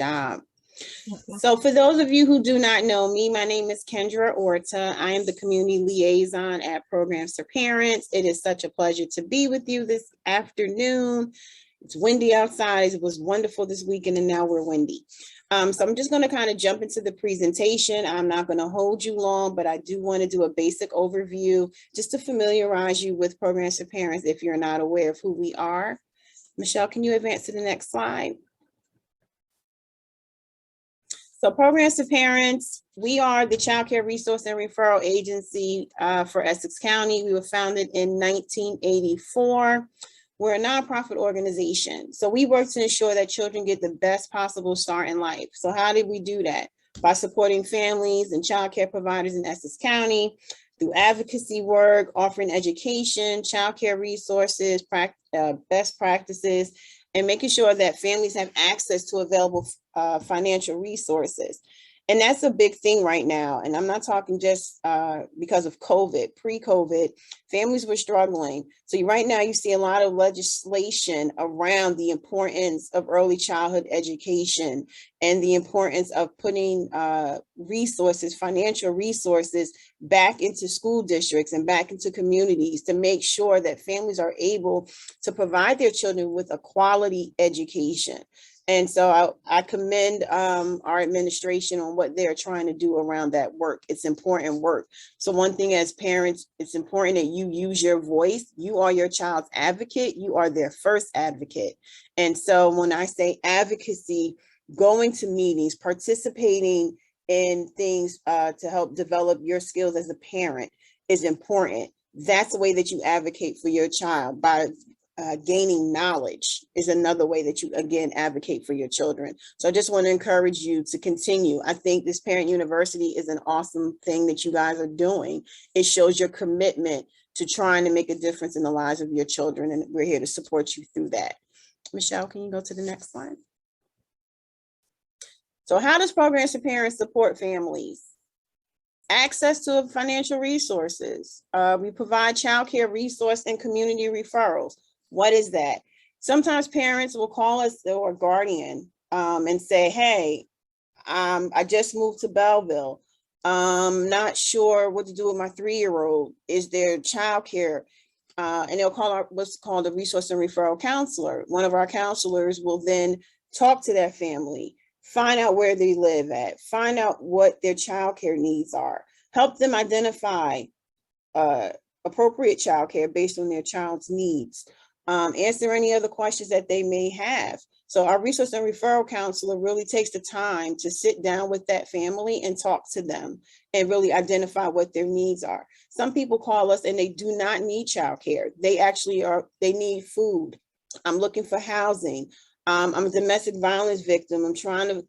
job. So for those of you who do not know me, my name is Kendra Orta. I am the community liaison at Programs for Parents. It is such a pleasure to be with you this afternoon. It's windy outside. It was wonderful this weekend, and now we're windy. So I'm just going to kind of jump into the presentation. I'm not going to hold you long, but I do want to do a basic overview just to familiarize you with Programs for Parents if you're not aware of who we are. Michelle, can you advance to the next slide? So Programs for Parents, we are the Child Care Resource and Referral Agency for Essex County. We were founded in 1984. We're a nonprofit organization. So we work to ensure that children get the best possible start in life. So how did we do that? By supporting families and child care providers in Essex County through advocacy work, offering education, child care resources, best practices, and making sure that families have access to available financial resources. And that's a big thing right now. And I'm not talking just because of COVID. Pre-COVID, families were struggling. So right now you see a lot of legislation around the importance of early childhood education and the importance of putting resources, financial resources, back into school districts and back into communities to make sure that families are able to provide their children with a quality education. And so I commend our administration on what they're trying to do around that work. It's important work. So one thing as parents, it's important that you use your voice. You are your child's advocate. You are their first advocate. And so when I say advocacy, going to meetings, participating in things to help develop your skills as a parent is important. That's the way that you advocate for your child. By gaining knowledge is another way that you, again, advocate for your children. So I just want to encourage you to continue. I think this Parent University is an awesome thing that you guys are doing. It shows your commitment to trying to make a difference in the lives of your children, and we're here to support you through that. Michelle, can you go to the next slide? So how does Programs for Parents support families? Access to financial resources. We provide child care resource and community referrals. What is that? Sometimes parents will call us or a guardian and say, hey, I just moved to Belleville. Not sure what to do with my 3-year-old. Is there childcare? And they'll call what's called a resource and referral counselor. One of our counselors will then talk to that family, find out where they live at, find out what their childcare needs are, help them identify appropriate childcare based on their child's needs. Answer any other questions that they may have. So our resource and referral counselor really takes the time to sit down with that family and talk to them and really identify what their needs are. Some people call us and they do not need childcare. They need food. I'm looking for housing. I'm a domestic violence victim.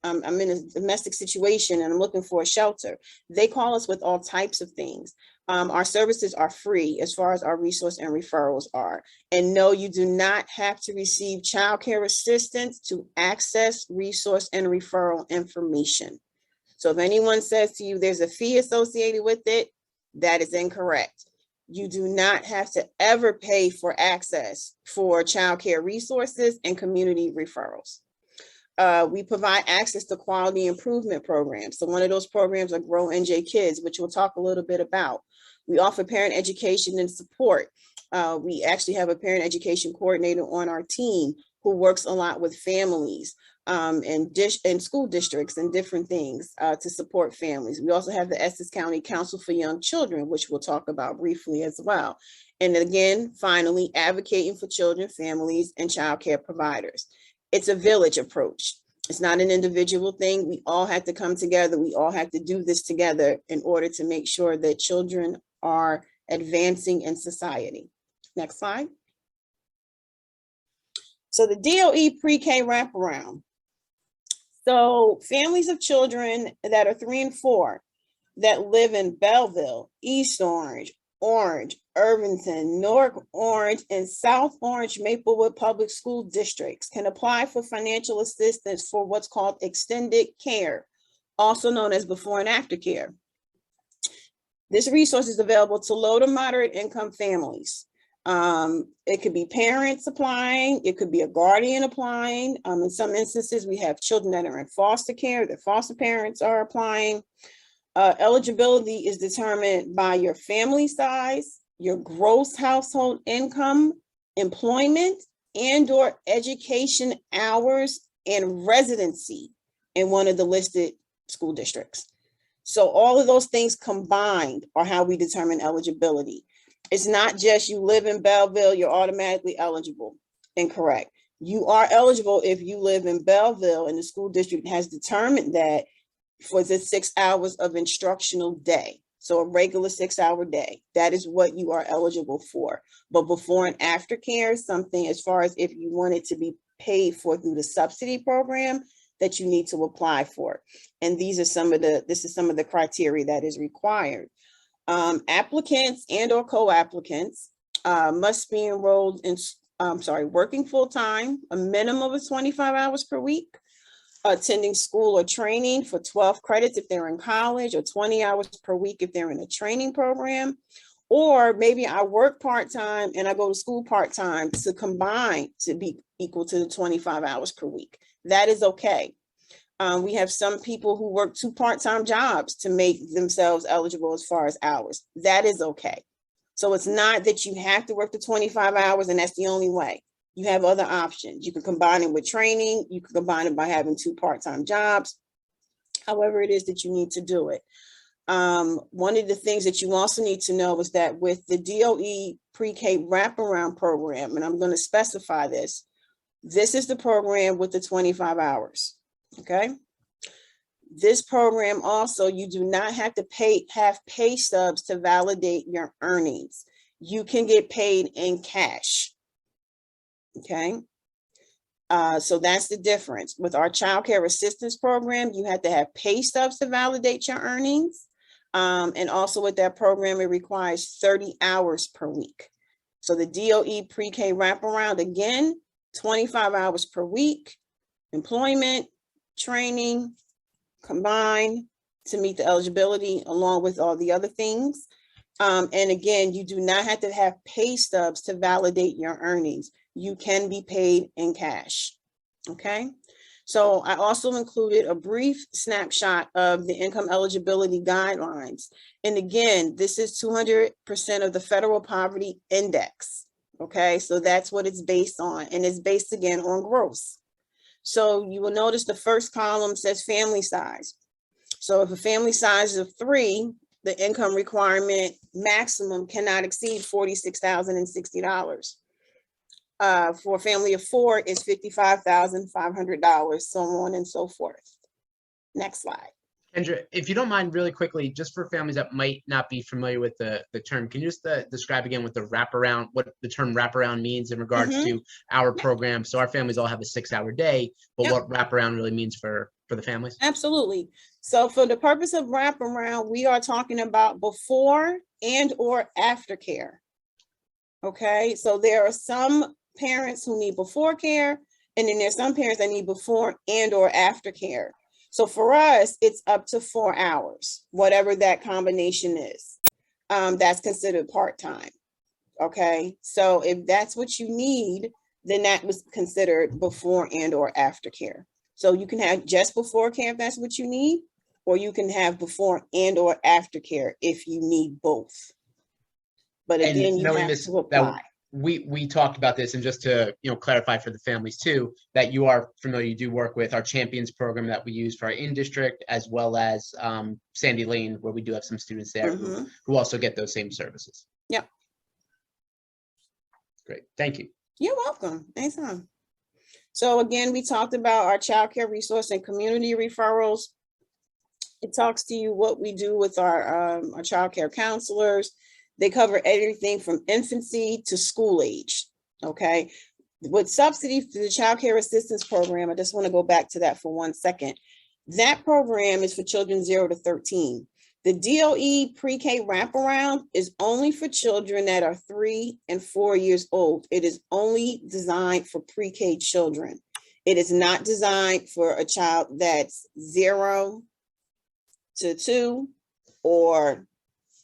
I'm in a domestic situation and I'm looking for a shelter. They call us with all types of things. Our services are free as far as our resource and referrals are. And no, you do not have to receive child care assistance to access resource and referral information. So if anyone says to you there's a fee associated with it, that is incorrect. You do not have to ever pay for access for child care resources and community referrals. We provide access to quality improvement programs. So one of those programs are Grow NJ Kids, which we'll talk a little bit about. We offer parent education and support. We actually have a parent education coordinator on our team who works a lot with families and school districts and different things to support families. We also have the Essex County Council for Young Children, which we'll talk about briefly as well. And again, finally, advocating for children, families, and child care providers. It's a village approach. It's not an individual thing. We all have to come together. We all have to do this together in order to make sure that children are advancing in society. Next slide. So the DOE pre-K wraparound. So families of children that are 3 and 4 that live in Belleville, East Orange, Orange, Irvington, North Orange, and South Orange Maplewood public school districts can apply for financial assistance for what's called extended care, also known as before and after care. This resource is available to low to moderate income families. It could be parents applying, it could be a guardian applying. In some instances, we have children that are in foster care, that foster parents are applying. Eligibility is determined by your family size, your gross household income, employment, and/or education hours and residency in one of the listed school districts. So all of those things combined are how we determine eligibility. It's not just you live in Belleville, you're automatically eligible. Incorrect. You are eligible if you live in Belleville and the school district has determined that for the 6 hours of instructional day. So a regular 6-hour day, that is what you are eligible for. But before and after care is something, as far as if you want it to be paid for through the subsidy program, that you need to apply for. And this is some of the criteria that is required. Applicants and or co-applicants must be enrolled in, working full-time, a minimum of 25 hours per week, attending school or training for 12 credits if they're in college, or 20 hours per week if they're in a training program. Or maybe I work part-time and I go to school part-time to combine to be equal to the 25 hours per week. That is okay. We have some people who work 2 part-time jobs to make themselves eligible as far as hours. That is okay. So it's not that you have to work the 25 hours and that's the only way. You have other options. You can combine it with training. You can combine it by having 2 part-time jobs. However it is that you need to do it. One of the things that you also need to know is that with the DOE pre-K wraparound program, and I'm going to specify this, this is the program with the 25 hours. Okay. This program also, you do not have to have pay stubs to validate your earnings. You can get paid in cash. Okay. So that's the difference. With our child care assistance program, you have to have pay stubs to validate your earnings. And also with that program, it requires 30 hours per week. So the DOE pre-K wraparound, again, 25 hours per week, employment, training, combined to meet the eligibility along with all the other things. And again, you do not have to have pay stubs to validate your earnings. You can be paid in cash. Okay. So I also included a brief snapshot of the income eligibility guidelines. And again, this is 200% of the federal poverty index. Okay. So that's what it's based on. And it's based again on gross. So you will notice the first column says family size. So if a family size of 3, the income requirement maximum cannot exceed $46,060. For a family of 4 is $55,500, so on and so forth. Next slide. Kendra, if you don't mind, really quickly, just for families that might not be familiar with the term, can you just describe again what the term wraparound means in regards to our program? So our families all have a 6-hour day, but what wraparound really means for the families? Absolutely. So for the purpose of wraparound, we are talking about before and or after care. Okay, so there are some parents who need before care, and then there's some parents that need before and or after care. So for us, it's up to 4 hours, whatever that combination is. That's considered part-time. Okay, so if that's what you need, then that was considered before and or after care. So you can have just before care if that's what you need, or you can have before and or after care if you need both. But again, you have to apply. We talked about this, and just to clarify for the families too, that you are familiar, you do work with our Champions program that we use for our in-district, as well as Sandy Lane, where we do have some students there who also get those same services. Yep. Great, thank you. You're welcome. Anytime. So again, we talked about our child care resource and community referrals. It talks to you what we do with our child care counselors. They cover everything from infancy to school age. Okay. With subsidy to the child care assistance program, I just want to go back to that for 1 second. That program is for children 0 to 13. The DOE pre-K wraparound is only for children that are 3 and 4 years old. It is only designed for pre-K children. It is not designed for a child that's 0 to 2 or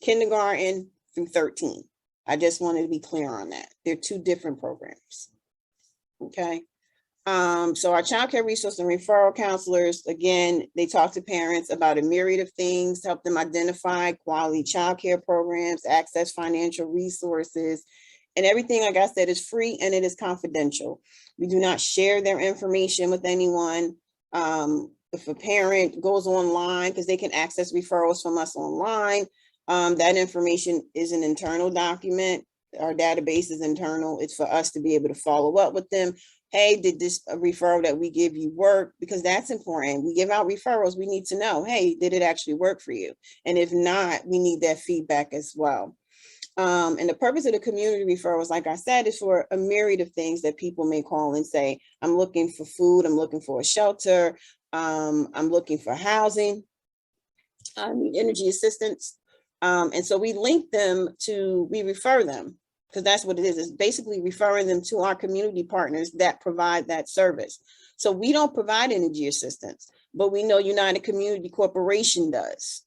kindergarten through 13. I just wanted to be clear on that. They're two different programs. Okay. So our child care resource and referral counselors, again, they talk to parents about a myriad of things, help them identify quality child care programs, access financial resources, and everything, like I said, is free and it is confidential. We do not share their information with anyone. If a parent goes online, because they can access referrals from us online, that information is an internal document. Our database is internal. It's for us to be able to follow up with them. Hey, did this referral that we give you work? Because that's important. We give out referrals. We need to know, hey, did it actually work for you? And if not, we need that feedback as well. And the purpose of the community referrals, like I said, is for a myriad of things that people may call and say, I'm looking for food, I'm looking for a shelter, I'm looking for housing, I need energy assistance. And so we link them to, we refer them, because that's what it is. It's basically referring them to our community partners that provide that service. So we don't provide energy assistance, but we know United Community Corporation does.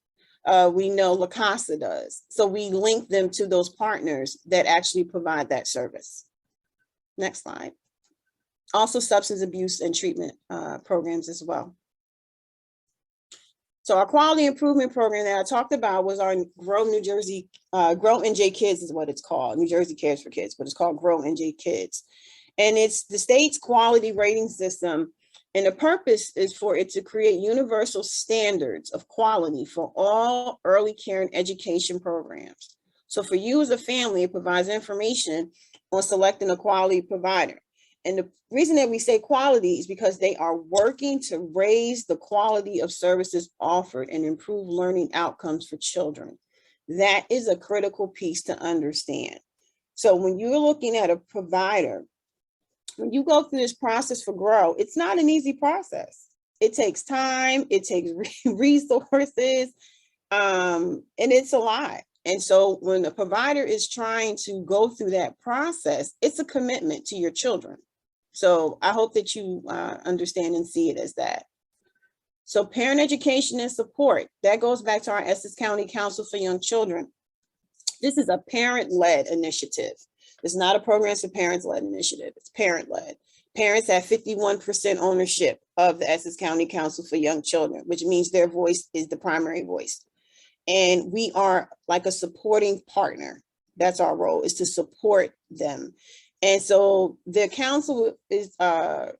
We know La Casa does. So we link them to those partners that actually provide that service. Next slide. Also substance abuse and treatment programs as well. So our quality improvement program that I talked about was our Grow New Jersey, Grow NJ Kids is what it's called. New Jersey Cares for Kids, but it's called Grow NJ Kids. And it's the state's quality rating system. And the purpose is for it to create universal standards of quality for all early care and education programs. So for you as a family, it provides information on selecting a quality provider. And the reason that we say quality is because they are working to raise the quality of services offered and improve learning outcomes for children. That is a critical piece to understand. So when you're looking at a provider, when you go through this process for Grow, it's not an easy process. It takes time, it takes resources, and it's a lot. And so when a provider is trying to go through that process, it's a commitment to your children. So I hope that you understand and see it as that. So parent education and support, that goes back to our Essex County Council for Young Children. This is a parent-led initiative. It's not a programs for parents-led initiative, it's parent-led. Parents have 51% ownership of the Essex County Council for Young Children, which means their voice is the primary voice. And we are like a supporting partner. That's our role, is to support them. And so the council is to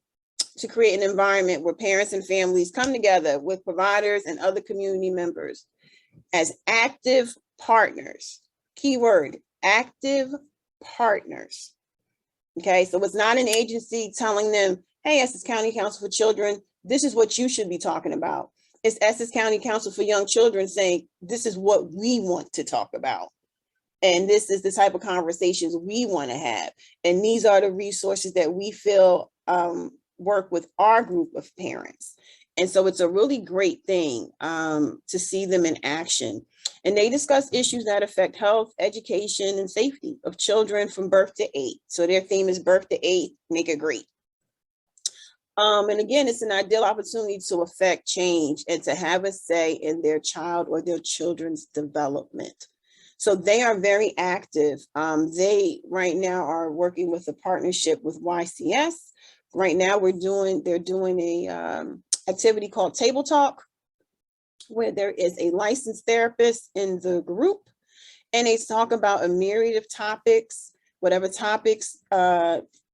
create an environment where parents and families come together with providers and other community members as active partners. Keyword, active partners. Okay, so it's not an agency telling them, hey, Essex County Council for Children, this is what you should be talking about. It's Essex County Council for Young Children saying, this is what we want to talk about. And this is the type of conversations we want to have. And these are the resources that we feel work with our group of parents. And so it's a really great thing to see them in action. And they discuss issues that affect health, education, and safety of children from birth to 8. So their theme is birth to 8, make it great. And again, it's an ideal opportunity to affect change and to have a say in their child or their children's development. So they are very active. They right now are working with a partnership with YCS. Right now they're doing a activity called Table Talk, where there is a licensed therapist in the group, and they talk about a myriad of topics, whatever topics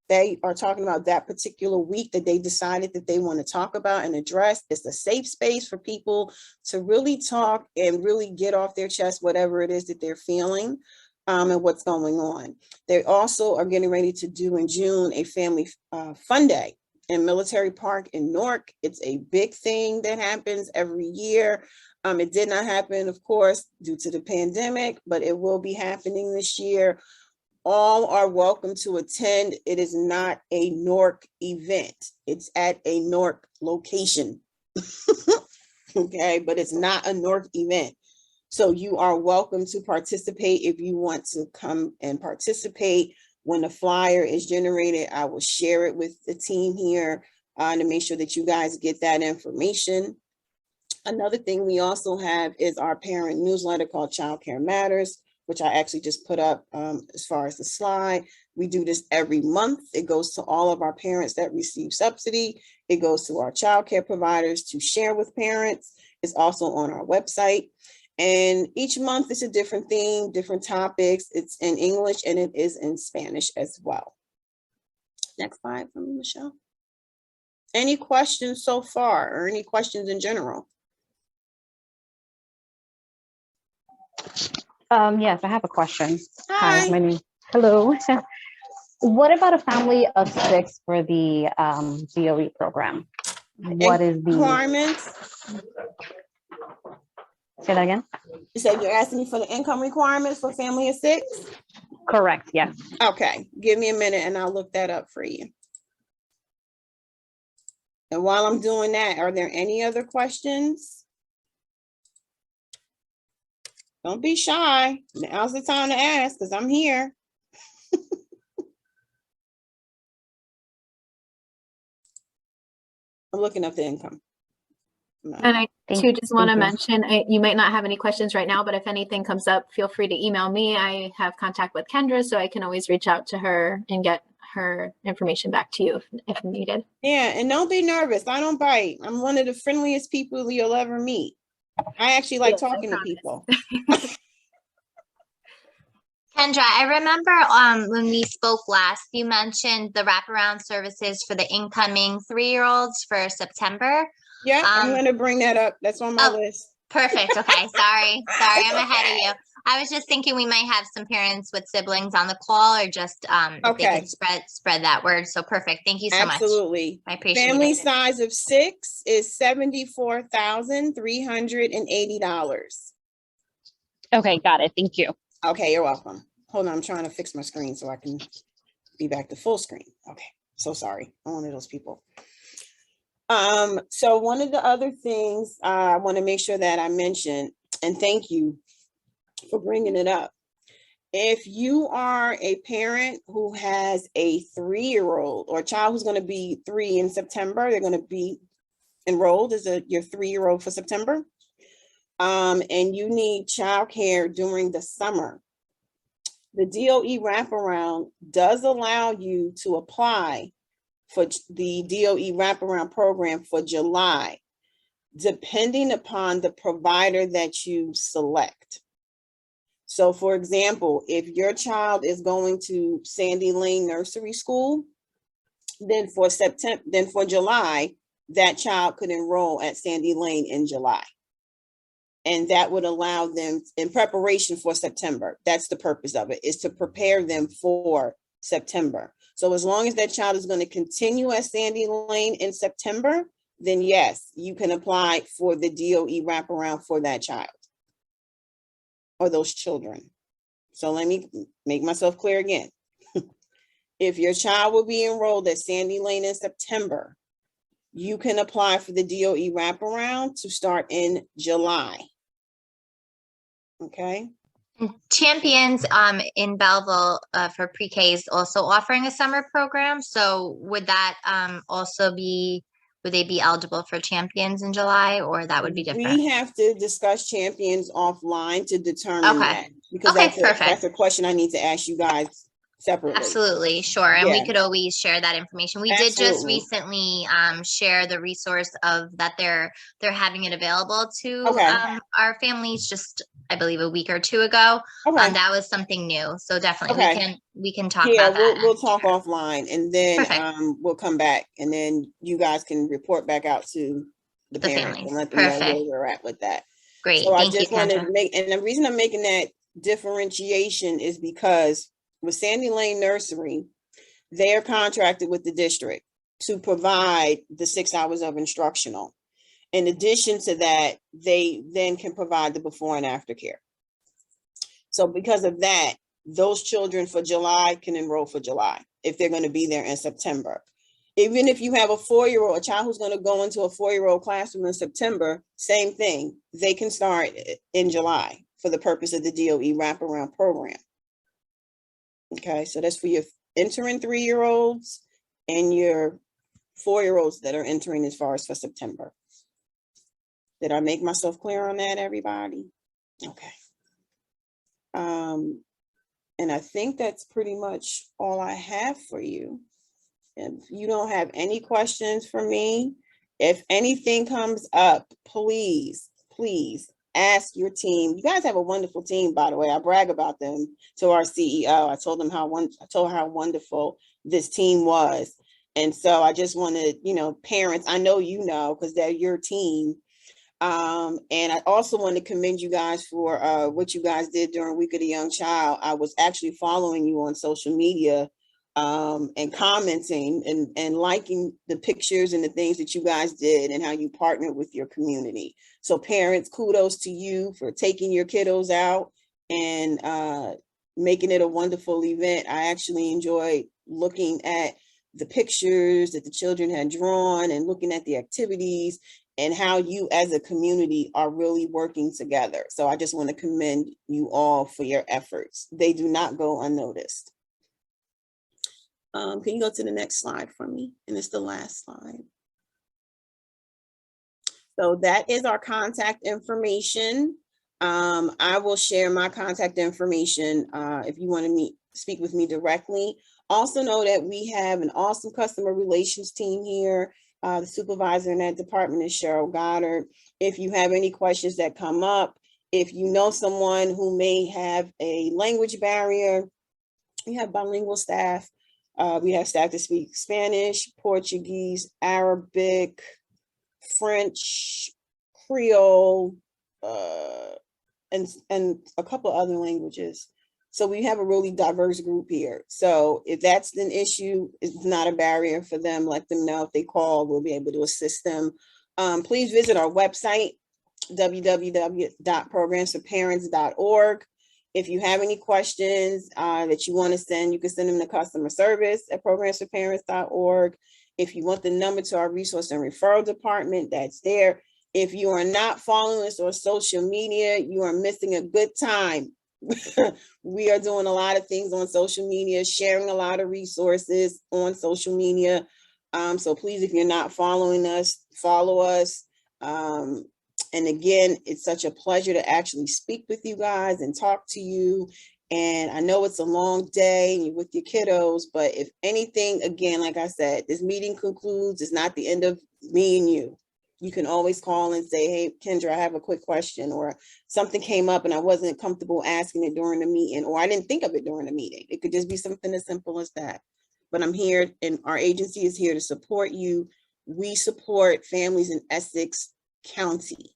they are talking about that particular week that they decided that they want to talk about and address. It's a safe space for people to really talk and really get off their chest whatever it is that they're feeling and what's going on. They also are getting ready to do in June a family fun day in Military Park in Newark. It's a big thing that happens every year. It did not happen, of course, due to the pandemic, but it will be happening this year. All are welcome to attend. It is not a Newark event. It's at a Newark location. Okay, but it's not a Newark event. So you are welcome to participate if you want to come and participate. When the flyer is generated, I will share it with the team here to make sure that you guys get that information. Another thing we also have is our parent newsletter called Child Care Matters. which I actually just put up as far as the slide. We do this every month. It goes to all of our parents that receive subsidy. It goes to our childcare providers to share with parents. It's also on our website. And each month is a different theme, different topics. It's in English and it is in Spanish as well. Next slide from me, Michelle. Any questions so far or any questions in general? Yes, I have a question. Hi. My name. Hello. What about a family of 6 for the DOE program? What is the Requirements? Say that again? You said you're asking me for the income requirements for family of 6? Correct. Yes. Okay, give me a minute and I'll look that up for you. And while I'm doing that, are there any other questions? Don't be shy. Now's the time to ask because I'm here. I'm looking up the income. And I too just want to you. mention, you might not have any questions right now, but if anything comes up, feel free to email me. I have contact with Kendra, so I can always reach out to her and get her information back to you if needed. Yeah, and don't be nervous. I don't bite. I'm one of the friendliest people you'll ever meet. I actually like Yes, I talking to promise. people. Kendra, I remember when we spoke last, you mentioned the wraparound services for the incoming 3-year-olds for September. Yeah, I'm going to bring that up. That's on my Oh, list. Perfect. Okay. Sorry, I'm ahead of you. I was just thinking we might have some parents with siblings on the call, or just if they could spread that word. So perfect. Thank you so much. Absolutely. I appreciate Family it. size of 6 is $74,380. Okay, got it. Thank you. Okay, you're welcome. Hold on, I'm trying to fix my screen so I can be back to full screen. Okay, so sorry. I'm one of those people. So one of the other things I want to make sure that I mention, and thank you for bringing it up. If you are a parent who has a 3-year-old or a child who's going to be 3 in September, they're going to be enrolled as your 3-year-old for September, and you need childcare during the summer. The DOE wraparound does allow you to apply for the DOE wraparound program for July, depending upon the provider that you select. So for example, if your child is going to Sandy Lane Nursery School, then for July, that child could enroll at Sandy Lane in July. And that would allow them in preparation for September. That's the purpose of it, is to prepare them for September. So as long as that child is going to continue at Sandy Lane in September, then yes, you can apply for the DOE wraparound for that child or those children. So let me make myself clear again. If your child will be enrolled at Sandy Lane in September, you can apply for the DOE wraparound to start in July. Okay. Champions in Belleville for pre-K is also offering a summer program. So would that would they be eligible for Champions in July, or that would be different? We have to discuss Champions offline to determine that, because that's a question I need to ask you guys separately. Absolutely, sure. And we could always share that information. We did just recently share the resource of that they're having it available to our families just, I believe, a week or two ago. That was something new. So definitely we can talk about that. We'll talk offline, and then we'll come back, and then you guys can report back out to the parents and let them know where we're at with that. Great. So I just want to make, and the reason I'm making that differentiation is because with Sandy Lane Nursery, they're contracted with the district to provide the 6 hours of instructional. In addition to that, they then can provide the before and after care. So because of that, those children for July can enroll for July if they're going to be there in September. Even if you have a 4-year-old, a child who's going to go into a 4-year-old classroom in September, same thing. They can start in July for the purpose of the DOE wraparound program. Okay, so that's for your entering 3-year-olds and your 4-year-olds that are entering as far as for September. Did I make myself clear on that, everybody? Okay. And I think that's pretty much all I have for you. If you don't have any questions for me, if anything comes up, please ask your team. You guys have a wonderful team, by the way. I brag about them to our CEO. I told her how wonderful this team was. And so I just wanted, parents, I know because they're your team. And I also want to commend you guys for what you guys did during Week of the Young Child. I was actually following you on social media and commenting and liking the pictures and the things that you guys did and how you partnered with your community. So parents, kudos to you for taking your kiddos out and making it a wonderful event. I actually enjoyed looking at the pictures that the children had drawn and looking at the activities and how you as a community are really working together. So I just want to commend you all for your efforts. They do not go unnoticed. Can you go to the next slide for me? And it's the last slide. So that is our contact information. I will share my contact information if you want to speak with me directly. Also know that we have an awesome customer relations team here. The supervisor in that department is Cheryl Goddard. If you have any questions that come up, if you know someone who may have a language barrier, we have bilingual staff. We have staff that speak Spanish, Portuguese, Arabic, French, Creole, and a couple other languages. So we have a really diverse group here. So if that's an issue, it's not a barrier for them. Let them know. If they call, we'll be able to assist them. Please visit our website, www.programsforparents.org. If you have any questions that you want to send, you can send them to customer service at programsforparents.org. If you want the number to our resource and referral department, that's there. If you are not following us on social media, you are missing a good time. We are doing a lot of things on social media, sharing a lot of resources on social media. So please, if you're not following us, follow us. And again, it's such a pleasure to actually speak with you guys and talk to you. And I know it's a long day with your kiddos, but if anything, again, like I said, this meeting concludes. It's not the end of me and you. You can always call and say, hey, Kendra, I have a quick question, or something came up and I wasn't comfortable asking it during the meeting, or I didn't think of it during the meeting. It could just be something as simple as that. But I'm here, and our agency is here to support you. We support families in Essex County.